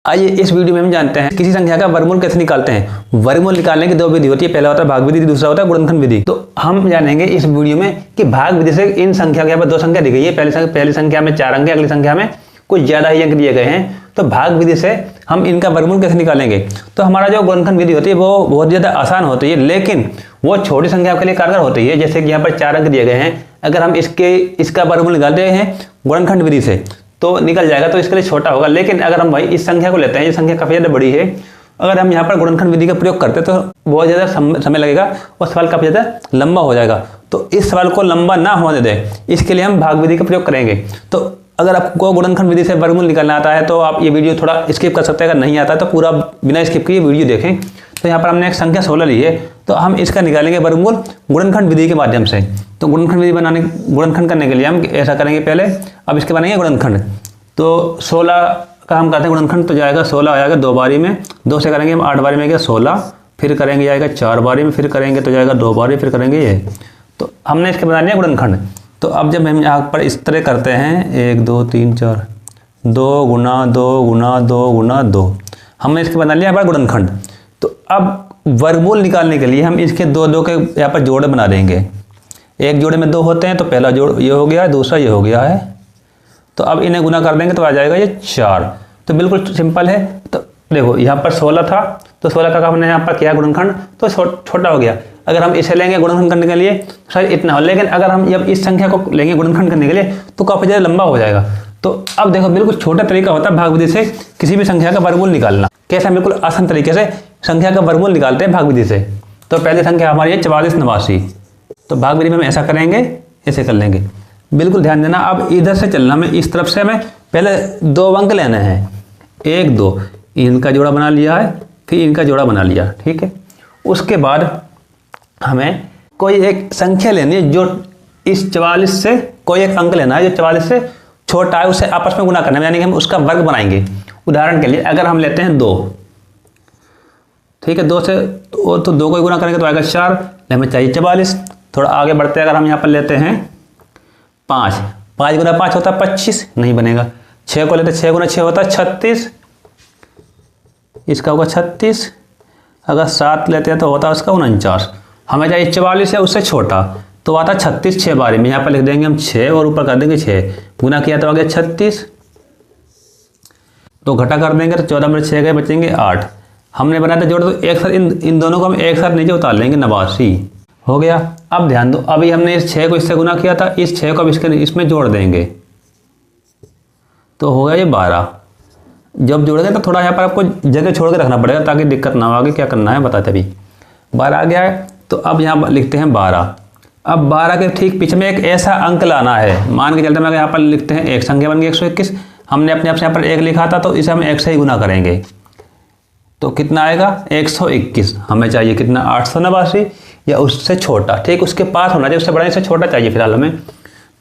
आइए इस वीडियो में हम जानते हैं किसी संख्या का वर्गमूल कैसे निकालते हैं। वर्गमूल निकालने की दो विधि होती है, पहला होता है भाग विधि, दूसरा होता है गुणनखंड विधि। तो हम जानेंगे इस वीडियो में कि भाग विधि से इन संख्या के यहाँ पर दो संख्या दी गई है, पहली संख्या में 4 अंक है, अगली संख्या में कुछ ज्यादा ही अंक दिए गए हैं। तो भाग विधि से हम इनका वर्गमूल कैसे निकालेंगे। तो हमारा जो गुणनखंड विधि होती है वो बहुत ज्यादा आसान होती है, लेकिन वो छोटी संख्या के लिए कारगर होती है। जैसे कि यहाँ पर 4 अंक दिए गए हैं, अगर हम इसका वर्गमूल निकालते हैं गुणनखंड विधि से तो निकल जाएगा, तो इसके लिए छोटा होगा। लेकिन अगर हम भाई इस संख्या को लेते हैं, ये संख्या काफी ज्यादा बड़ी है, अगर हम यहाँ पर गुणनखंड विधि का प्रयोग करते हैं तो बहुत ज्यादा समय लगेगा और सवाल काफी ज्यादा लंबा हो जाएगा। तो इस सवाल को लंबा ना होने दें, इसके लिए हम भाग विधि का प्रयोग करेंगे। तो अगर आपको गुणनखंड विधि से वर्गमूल निकालना आता है तो आप ये वीडियो थोड़ा स्किप कर सकते हैं, अगर नहीं आता है तो पूरा बिना स्किप किए वीडियो देखें। तो यहाँ पर हमने एक संख्या 16 ली है, तो हम इसका निकालेंगे वर्गमूल गुणनखंड विधि के माध्यम से। तो गुणनखंड विधि गुणनखंड करने के लिए हम ऐसा करेंगे पहले, अब इसके बनेंगे गुणनखंड। तो 16 का हम करते हैं गुणनखंड, तो जाएगा 16 आ जाएगा 2 बारी में, 2 से करेंगे हम 8 बारी में गया 16, फिर करेंगे जाएगा 4 बारी में, फिर करेंगे तो जाएगा 2 बारी, फिर करेंगे ये। तो हमने इसके बना लिया गुणनखंड। तो अब जब हम यहाँ पर इस तरह करते हैं 1 2 3 4 2 गुना 2 गुना 2 गुना 2, हमने इसके बना लिया यहाँ पर गुणनखंड। तो अब वर्गमूल निकालने के लिए हम इसके दो के यहाँ पर जोड़े बना देंगे। एक जोड़े में 2 होते हैं, तो पहला जोड़ ये हो गया है, दूसरा ये हो गया है। तो अब इन्हें गुना कर देंगे तो आ जाएगा ये 4। तो बिल्कुल सिंपल है। तो देखो यहाँ पर 16 था, तो 16 का हमने यहाँ पर किया गुणनखंड, तो छोटा हो गया। अगर हम इसे लेंगे गुणनखंड करने के लिए तो शायद इतना हो, लेकिन अगर हम जब इस संख्या को लेंगे गुणनखंड करने के लिए तो काफी ज़्यादा लंबा हो जाएगा। तो अब देखो बिल्कुल छोटा तरीका होता है भाग विधि से किसी भी संख्या का वर्गमूल निकालना। कैसे? बिल्कुल आसान तरीके से संख्या का वर्गमूल निकालते हैं भाग विधि से। तो पहली संख्या हमारी है 44 89। तो भाग विधि में हम ऐसा करेंगे, ऐसे कर लेंगे। बिल्कुल ध्यान देना, अब इधर से चलना, हमें इस तरफ से हमें पहले 2 अंक लेने हैं, 1 2, इनका जोड़ा बना लिया है, फिर इनका जोड़ा बना लिया, ठीक है। उसके बाद हमें कोई एक संख्या लेनी है जो इस 44 से कोई एक अंक लेना है जो 44 से छोटा है, उसे आपस में गुना करना है, यानी कि हम उसका वर्ग बनाएंगे। उदाहरण के लिए अगर हम लेते हैं 2, ठीक है, 2 से तो 2 को गुना करेंगे तो आएगा 4, हमें चाहिए 44। थोड़ा आगे बढ़ते हैं, अगर हम यहाँ पर लेते हैं 5, 5 गुना 5 होता है 25, नहीं बनेगा। 6 को लेते 6 गुना 6 होता है 36, इसका होगा 36। अगर 7 लेते हैं तो होता है उसका 49। हमें चाहिए 44 है उससे छोटा, तो आता 36 6 बारी में। यहाँ पर लिख देंगे हम 6 और ऊपर कर देंगे 6, गुना किया तो आ गया 36। तो घटा कर देंगे तो 14 में 6 गए, बचेंगे 8। हमने बनाया था जोड़, तो एक साथ इन दोनों को हम एक साथ नीचे उतार लेंगे, 89 हो गया। अब ध्यान दो, अभी हमने इस 6 को इससे गुना किया था, इस 6 को अब इसमें जोड़ देंगे तो हो गया ये 12। जब जोड़ेंगे तो थोड़ा यहाँ पर आपको जगह छोड़ के रखना पड़ेगा ताकि दिक्कत ना हो, आगे क्या करना है बताते अभी। 12 आ गया है, तो अब यहाँ लिखते हैं 12। अब 12 के ठीक पीछे में एक ऐसा अंक लाना है, मान के चलते हैं यहाँ पर लिखते हैं एक संख्या बन गई 121। हमने अपने आप से यहाँ पर 1 लिखा था, तो इसे हम 1 से ही गुना करेंगे तो कितना आएगा 121। हमें चाहिए कितना 889 या उससे छोटा, ठीक उसके पास होना चाहिए, उससे बड़ा इससे छोटा चाहिए फिलहाल हमें।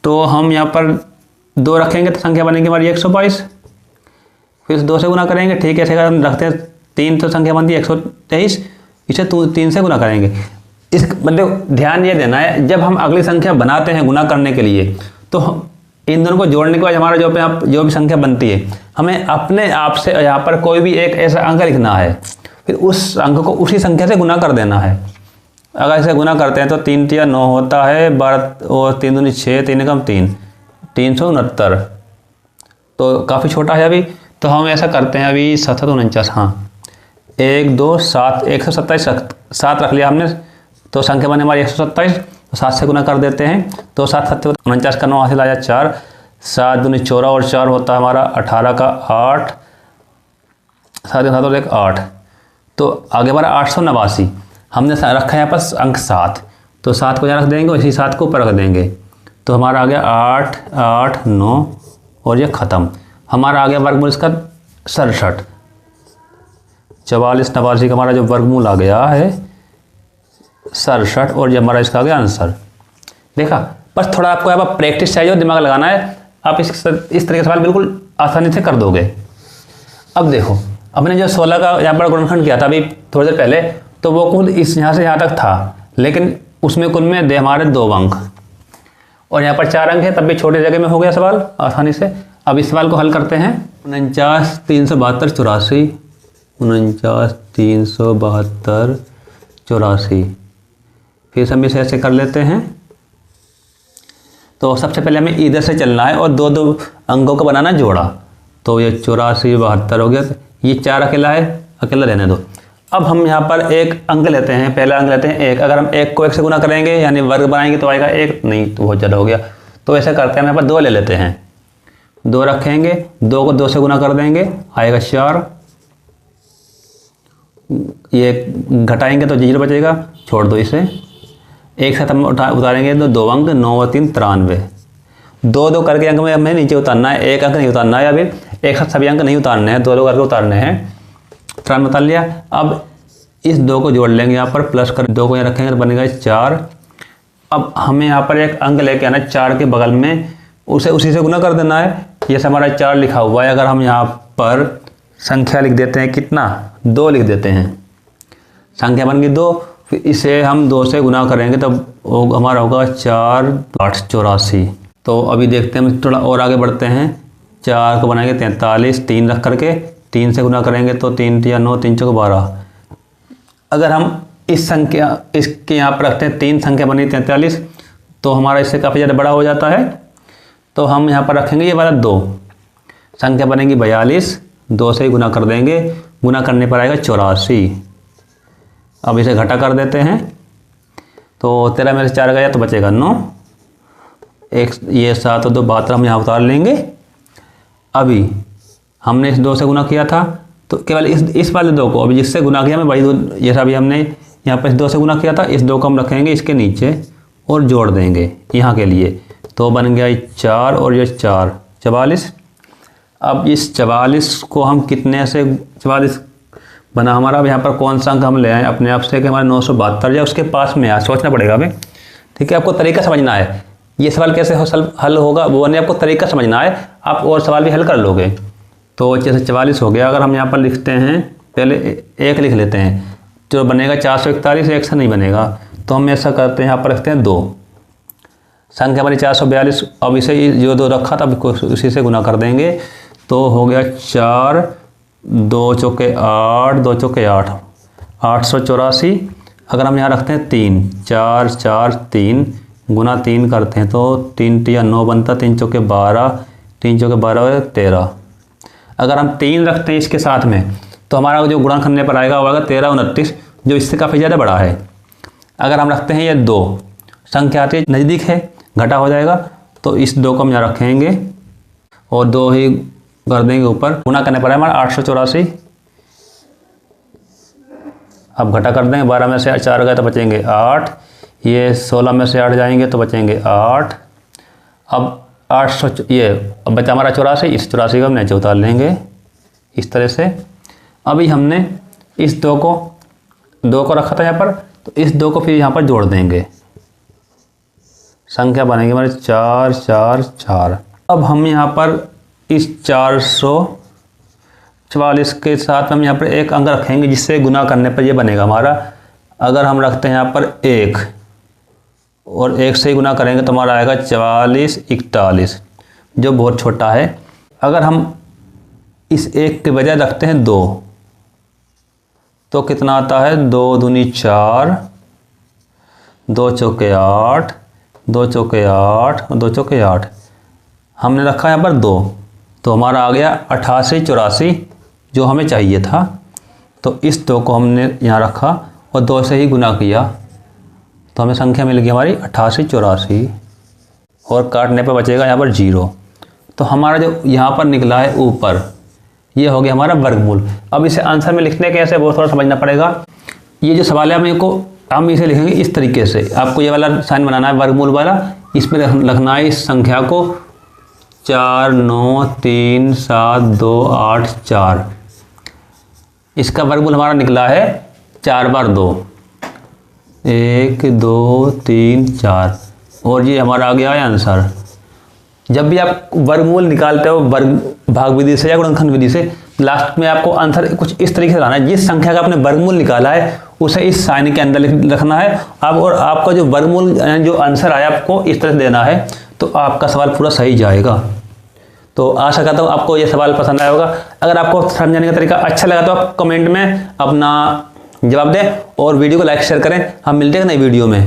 तो हम यहाँ पर 2 रखेंगे तो संख्या बनेगी हमारी 122, फिर 2 से गुना करेंगे, ठीक है। ऐसे हम रखते हैं 3 तो संख्या बनती है 123, इसे 3 से गुना करेंगे। इस मतलब ध्यान ये देना है, जब हम अगली संख्या बनाते हैं गुना करने के लिए, तो इन दोनों को जोड़ने के बाद हमारा जो भी संख्या बनती है, हमें अपने आप से यहाँ पर कोई भी एक ऐसा अंक लिखना है, फिर उस अंक को उसी संख्या से गुना कर देना है। अगर इसे गुना करते हैं तो 3 3 9 होता है, 12 और 3 दूनी 6, 3 कम 3, 369। तो काफ़ी छोटा है अभी, तो हम ऐसा करते हैं अभी 749, हाँ 1 2 7 127 7 रख लिया हमने, तो संख्या बने हमारी 127। तो 7 से गुना कर देते हैं, तो 7 7 49 का 9 हासिल आया 4, 7 दूनी 14 और 4 होता है हमारा 18 का 8, 7 7 और 1 8। तो आगे हमारा 889। हमने रखा है यहाँ पर अंक 7, तो 7 को यहाँ रख देंगे, इसी 7 को ऊपर रख देंगे, तो हमारा आ गया 8 8 9 और ये ख़त्म। हमारा आ गया वर्गमूल इसका 67। 44 89 का हमारा जो वर्गमूल आ गया है 67, और ये हमारा इसका आ गया आंसर। देखा, बस थोड़ा आपको यहाँ पर प्रैक्टिस चाहिए और दिमाग लगाना है, आप इस तरह के सवाल बिल्कुल आसानी से कर दोगे। अब देखो, हमने जो 16 का यहाँ पर गुणनखंड किया था अभी थोड़ी देर पहले, तो वो कुल इस यहाँ से यहाँ तक था, लेकिन उसमें कुल में हमारे 2 अंक, और यहाँ पर 4 अंक है, तब भी छोटी जगह में हो गया सवाल आसानी से। अब इस सवाल को हल करते हैं। 49 372 84, 49 372 84। फिर से हम इसे ऐसे कर लेते हैं। तो सबसे पहले हमें इधर से चलना है और दो दो अंकों को बनाना जोड़ा। तो ये 84 72 हो गया। ये 4 अकेला है, अकेला रहने दो। अब हम यहाँ पर एक अंक लेते हैं, पहला अंक लेते हैं 1। अगर हम 1 को 1 से गुना करेंगे यानी वर्ग बनाएंगे तो आएगा 1, नहीं तो बहुत ज़्यादा हो गया। तो ऐसा करते हैं, हम यहाँ पर 2 ले लेते हैं, 2 रखेंगे, 2 को 2 से गुना कर देंगे, आएगा 4। ये घटाएंगे तो 0 बचेगा, छोड़ दो इसे। एक साथ हम उतारेंगे तो 2 अंक, 9 और 3 93। 2 करके अंक में हमें नीचे उतारना है, एक अंक नहीं उतारना है। अभी एक साथ सभी अंक नहीं उतारने हैं, 2 करके उतारने हैं। 93 उतार लिया। अब इस 2 को जोड़ लेंगे, यहाँ पर प्लस कर 2 को यहाँ रखेंगे तो बनेगा 4। अब हमें यहाँ पर एक अंक लेके आना है 4 के बगल में, उसे उसी से गुना कर देना है। ये हमारा 4 लिखा हुआ है। अगर हम यहाँ पर संख्या लिख देते हैं, कितना 2 लिख देते हैं, संख्या बन गई 2। फिर इसे हम 2 से गुना करेंगे तब हमारा होगा 4 8 84। तो अभी देखते हैं, हम थोड़ा और आगे बढ़ते हैं। 4 को बनाएंगे 43, 3 रख करके 3 से गुना करेंगे तो 3 या 9, 3 चौक 12। अगर हम इस संख्या इसके यहाँ पर रखते हैं, 3 संख्या बनी 43, तो हमारा इससे काफ़ी ज़्यादा बड़ा हो जाता है। तो हम यहाँ पर रखेंगे ये वाला 2, संख्या बनेगी 42, 2 से ही गुना कर देंगे, गुना करने पर आएगा 84। अब इसे घटा कर देते हैं, तो 13 में से 4 गया तो बचेगा 9। एक ये 7 और 2 72 हम यहाँ उतार लेंगे। अभी हमने इस 2 से गुना किया था, तो केवल इस वाले 2 को अभी जिससे गुना किया, मैं वही 2 जैसा भी हमने यहाँ पर इस 2 से गुना किया था, इस 2 को हम रखेंगे इसके नीचे और जोड़ देंगे यहाँ के लिए। तो बन गया 4 और ये 4 44। अब इस 44 को हम कितने से 44 बना हमारा। अब यहाँ पर कौन सा अंक हम ले आए अपने आप से कि हमारे 972 या उसके पास में आए, सोचना पड़ेगा हमें। ठीक है, आपको तरीका समझना है, ये सवाल कैसे हल होगा वो नहीं, आपको तरीका समझना है, आप और सवाल भी हल कर लोगे। तो जैसे 44 हो गया, अगर हम यहाँ पर लिखते हैं, पहले 1 लिख लेते हैं, जो बनेगा 441, 1 से नहीं बनेगा, तो हम ऐसा करते हैं, यहाँ पर रखते हैं 2, संख्या बनी 442। अब इसे जो 2 रखा था उसी से गुना कर देंगे, तो हो गया 4 2 चौके 8, 2 चौके 8, 884। अगर हम यहाँ रखते हैं 3 4 4 3 गुना 3 करते हैं तो 3 या 9 बनता, 3 चौके 12, 3 चौके 12 13। अगर हम 3 रखते हैं इसके साथ में तो हमारा जो गुणा करने पर आएगा वो आएगा 13 29, जो इससे काफ़ी ज़्यादा बड़ा है। अगर हम रखते हैं ये 2, संख्या आती है नज़दीक है, घटा हो जाएगा, तो इस 2 को हम यहाँ रखेंगे और 2 ही कर देंगे ऊपर, गुना करने पर है हमारा 884। अब घटा कर देंगे, 12 में से 4 गए तो बचेंगे 8, ये 16 में से 8 जाएंगे तो बचेंगे 8। अब 800 ये अब बचा हमारा 84, इस 84 को हम नीचे उतार लेंगे इस तरह से। अभी हमने इस 2 को रखा था यहाँ पर, तो इस 2 को फिर यहाँ पर जोड़ देंगे, संख्या बनेगी हमारे 4 4 4। अब हम यहाँ पर इस 444 के साथ हम यहाँ पर एक अंक रखेंगे जिससे गुना करने पर ये बनेगा हमारा। अगर हम रखते हैं यहाँ पर 1 और 1 से ही गुना करेंगे तो हमारा आएगा 44 41, जो बहुत छोटा है। अगर हम इस 1 के बजाय रखते हैं 2 तो कितना आता है, 2 दूनी 4, 2 चौके 8, 2 चौके 8 और 2 चौके 8। हमने रखा यहाँ पर 2, तो हमारा आ गया 88 84 जो हमें चाहिए था। तो इस 2 को हमने यहाँ रखा और 2 से ही गुना किया तो हमें संख्या मिल गई हमारी 88 84 और काटने पर बचेगा यहाँ पर 0। तो हमारा जो यहाँ पर निकला है ऊपर, ये हो गया हमारा वर्गमूल। अब इसे आंसर में लिखने कैसे वो थोड़ा समझना पड़ेगा। ये जो सवाल है हम इसे लिखेंगे इस तरीके से। आपको ये वाला साइन बनाना है वर्गमूल वाला, इसमें लिखना है इस संख्या को 4 9 3 7 2 8 4। इसका वर्गमूल हमारा निकला है 4 बार 2, 1 2 3 4 और ये हमारा आ गया है आंसर। जब भी आप वर्गमूल निकालते हो भाग विधि से या गुणनखंड विधि से, लास्ट में आपको आंसर कुछ इस तरीके से लाना है। जिस संख्या का आपने वर्गमूल निकाला है उसे इस साइन के अंदर रखना है और आपका जो वर्गमूल जो आंसर आया आपको इस तरह से देना है, तो आपका सवाल पूरा सही जाएगा। तो आशा करता हूँ आपको ये सवाल पसंद आया होगा। अगर आपको समझाने का तरीका अच्छा लगा तो आप कमेंट में अपना जवाब दें और वीडियो को लाइक शेयर करें। हम मिलते हैं नई वीडियो में।